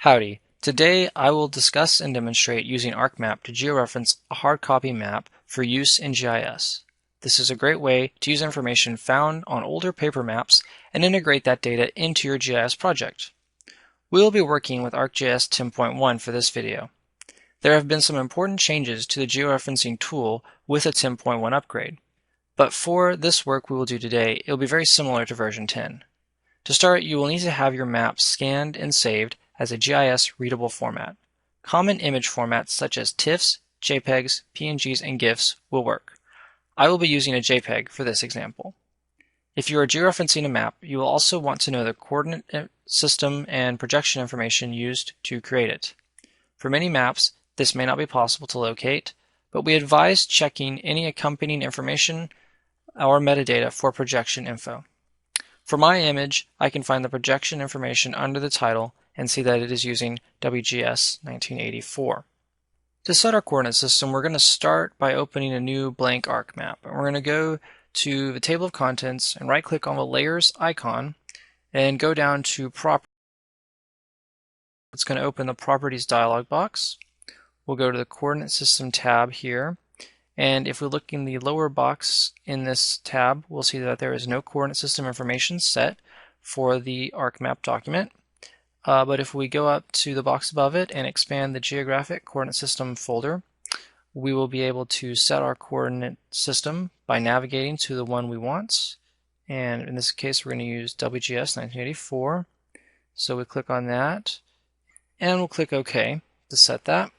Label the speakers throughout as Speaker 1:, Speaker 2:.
Speaker 1: Howdy. Today I will discuss and demonstrate using ArcMap to georeference a hard copy map for use in GIS. This is a great way to use information found on older paper maps and integrate that data into your GIS project. We will be working with ArcGIS 10.1 for this video. There have been some important changes to the georeferencing tool with a 10.1 upgrade. But for this work we will do today, it will be very similar to version 10. To start, you will need to have your map scanned and saved as a GIS readable format. Common image formats such as TIFFs, JPEGs, PNGs, and GIFs will work. I will be using a JPEG for this example. If you are georeferencing a map, you will also want to know the coordinate system and projection information used to create it. For many maps, this may not be possible to locate, but we advise checking any accompanying information or metadata for projection info. For my image, I can find the projection information under the title and see that it is using WGS 1984. To set our coordinate system, we're going to start by opening a new blank ArcMap. And we're going to go to the table of contents and right-click on the Layers icon and go down to Properties. It's going to open the Properties dialog box. We'll go to the Coordinate System tab here. And if we look in the lower box in this tab, we'll see that there is no coordinate system information set for the ArcMap document. But if we go up to the box above it and expand the Geographic Coordinate System folder, we will be able to set our coordinate system by navigating to the one we want. And in this case, we're going to use WGS 1984. So we click on that, and we'll click OK to set that.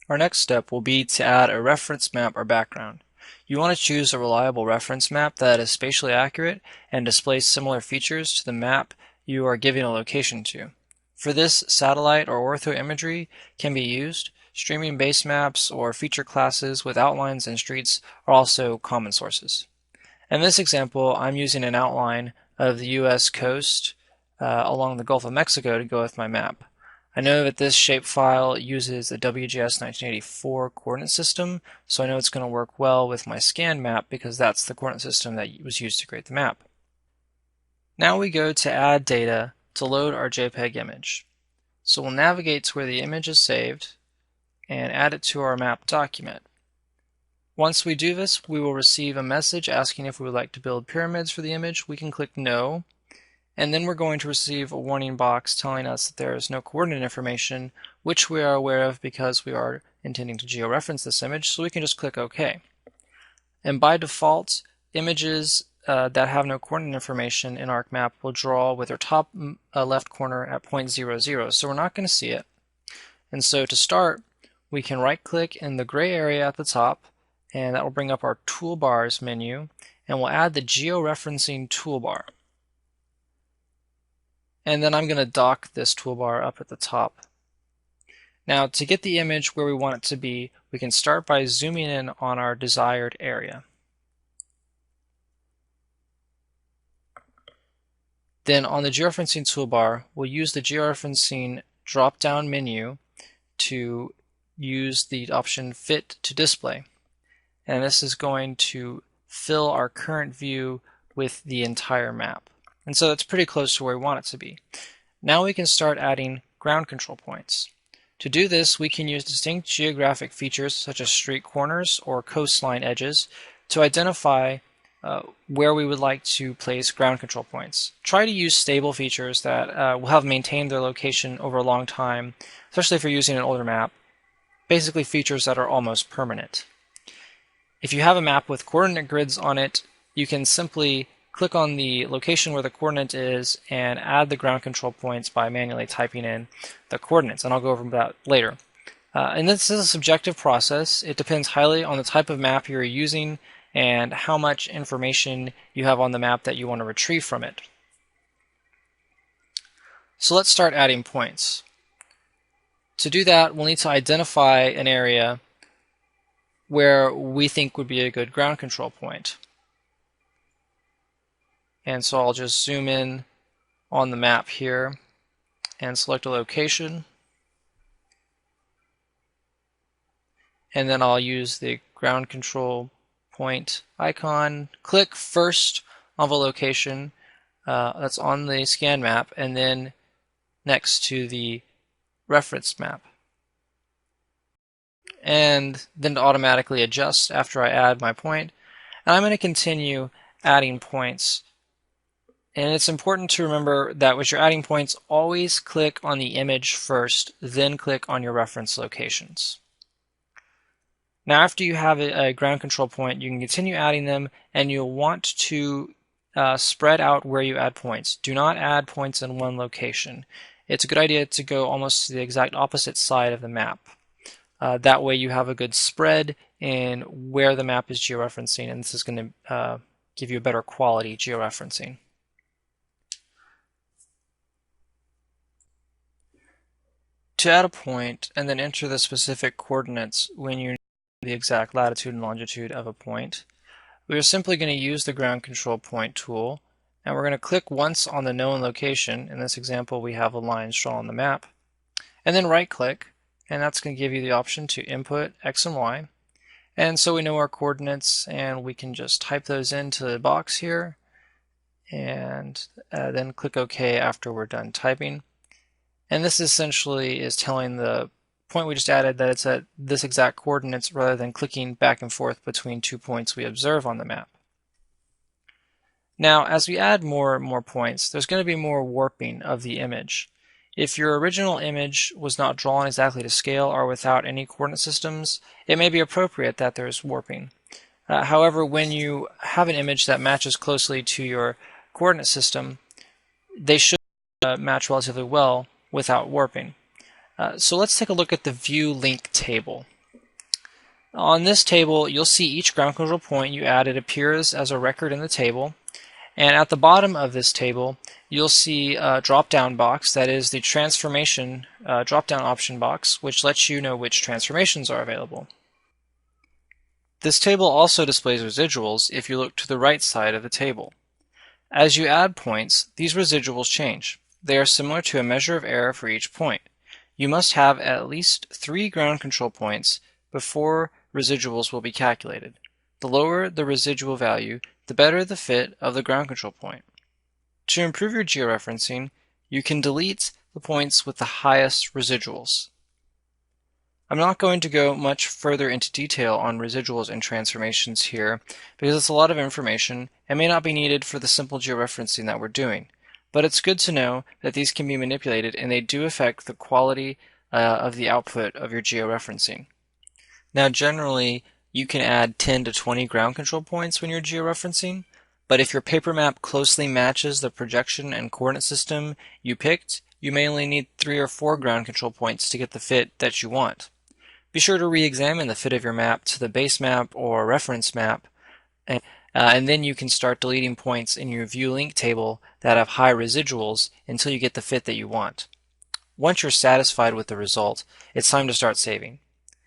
Speaker 1: Our next step will be to add a reference map or background. You want to choose a reliable reference map that is spatially accurate and displays similar features to the map you are giving a location to. For this, satellite or ortho imagery can be used. Streaming base maps or feature classes with outlines and streets are also common sources. In this example, I'm using an outline of the U.S. coast along the Gulf of Mexico to go with my map. I know that this shapefile uses the WGS 1984 coordinate system, so I know it's going to work well with my scanned map because that's the coordinate system that was used to create the map. Now we go to add data to load our JPEG image. So we'll navigate to where the image is saved and add it to our map document. Once we do this, we will receive a message asking if we would like to build pyramids for the image. We can click No, and then we're going to receive a warning box telling us that there is no coordinate information, which we are aware of because we are intending to georeference this image, so we can just click OK. And by default, images that have no coordinate information in ArcMap will draw with their top left corner at 0.00, so we're not going to see it. And so to start, we can right-click in the gray area at the top, and that will bring up our Toolbars menu, and we'll add the Georeferencing toolbar. And then I'm going to dock this toolbar up at the top. Now, to get the image where we want it to be, we can start by zooming in on our desired area. Then on the georeferencing toolbar, we'll use the georeferencing drop-down menu to use the option Fit to Display. And this is going to fill our current view with the entire map. And so that's pretty close to where we want it to be. Now we can start adding ground control points. To do this, we can use distinct geographic features such as street corners or coastline edges to identify where we would like to place ground control points. Try to use stable features that will have maintained their location over a long time, especially if you're using an older map. Basically features that are almost permanent. If you have a map with coordinate grids on it, you can simply click on the location where the coordinate is and add the ground control points by manually typing in the coordinates, and I'll go over that later. And this is a subjective process. It depends highly on the type of map you're using and how much information you have on the map that you want to retrieve from it. So let's start adding points. To do that, we'll need to identify an area where we think would be a good ground control point. And so I'll just zoom in on the map here and select a location. And then I'll use the ground control point icon, click first on the location that's on the scan map, and then next to the reference map. And then to automatically adjust after I add my point. And I'm going to continue adding points. And it's important to remember that with your adding points, always click on the image first, then click on your reference locations. Now after you have a ground control point, you can continue adding them, and you'll want to spread out where you add points. Do not add points in one location. It's a good idea to go almost to the exact opposite side of the map. That way you have a good spread in where the map is georeferencing, and this is going to give you a better quality georeferencing. To add a point and then enter the specific coordinates when you know the exact latitude and longitude of a point, we are simply going to use the ground control point tool, and we're going to click once on the known location. In this example, we have a line drawn on the map, and then right click, and that's going to give you the option to input X and Y. And so we know our coordinates, and we can just type those into the box here, and then click OK after we're done typing. And this essentially is telling the point we just added that it's at this exact coordinates rather than clicking back and forth between 2 points we observe on the map. Now, as we add more and more points, there's going to be more warping of the image. If your original image was not drawn exactly to scale or without any coordinate systems, it may be appropriate that there's warping. However, when you have an image that matches closely to your coordinate system, they should match relatively well without warping. So let's take a look at the view link table. On this table, you'll see each ground control point you added appears as a record in the table. And at the bottom of this table, you'll see a drop-down box, that is the transformation drop-down option box, which lets you know which transformations are available. This table also displays residuals if you look to the right side of the table. As you add points, these residuals change. They are similar to a measure of error for each point. You must have at least 3 ground control points before residuals will be calculated. The lower the residual value, the better the fit of the ground control point. To improve your georeferencing, you can delete the points with the highest residuals. I'm not going to go much further into detail on residuals and transformations here because it's a lot of information and may not be needed for the simple georeferencing that we're doing. But it's good to know that these can be manipulated and they do affect the quality of the output of your georeferencing. Now generally, you can add 10 to 20 ground control points when you're georeferencing, but if your paper map closely matches the projection and coordinate system you picked, you may only need 3 or 4 ground control points to get the fit that you want. Be sure to re-examine the fit of your map to the base map or reference map, and then you can start deleting points in your view link table that have high residuals until you get the fit that you want. Once you're satisfied with the result, it's time to start saving.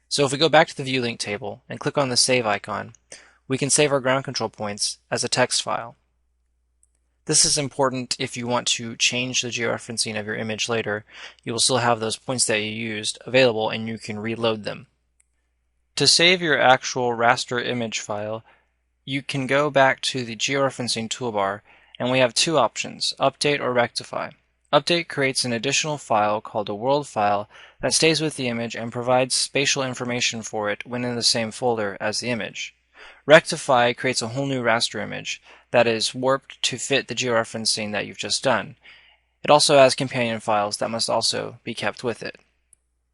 Speaker 1: So if we go back to the view link table and click on the save icon, we can save our ground control points as a text file. This is important if you want to change the georeferencing of your image later. You will still have those points that you used available and you can reload them. To save your actual raster image file, you can go back to the georeferencing toolbar, and we have 2 options, update or rectify. Update creates an additional file called a world file that stays with the image and provides spatial information for it when in the same folder as the image. Rectify creates a whole new raster image that is warped to fit the georeferencing that you've just done. It also has companion files that must also be kept with it.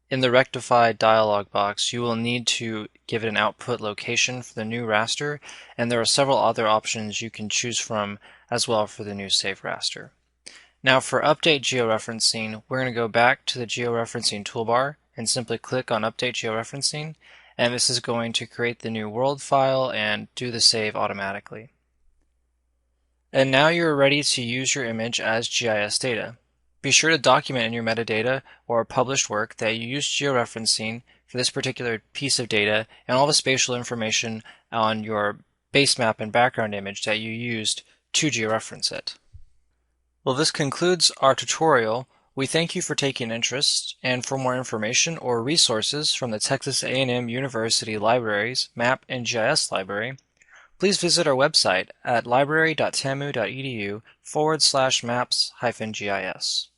Speaker 1: In the Rectify dialog box, you will need to give it an output location for the new raster, and there are several other options you can choose from as well for the new save raster. Now for Update Georeferencing, we're going to go back to the Georeferencing toolbar and simply click on Update Georeferencing, and this is going to create the new world file and do the save automatically. And now you're ready to use your image as GIS data. Be sure to document in your metadata or published work that you used georeferencing for this particular piece of data and all the spatial information on your base map and background image that you used to georeference it. Well, this concludes our tutorial. We thank you for taking interest, and for more information or resources from the Texas A&M University Libraries Map and GIS Library, please visit our website at library.tamu.edu/maps-gis.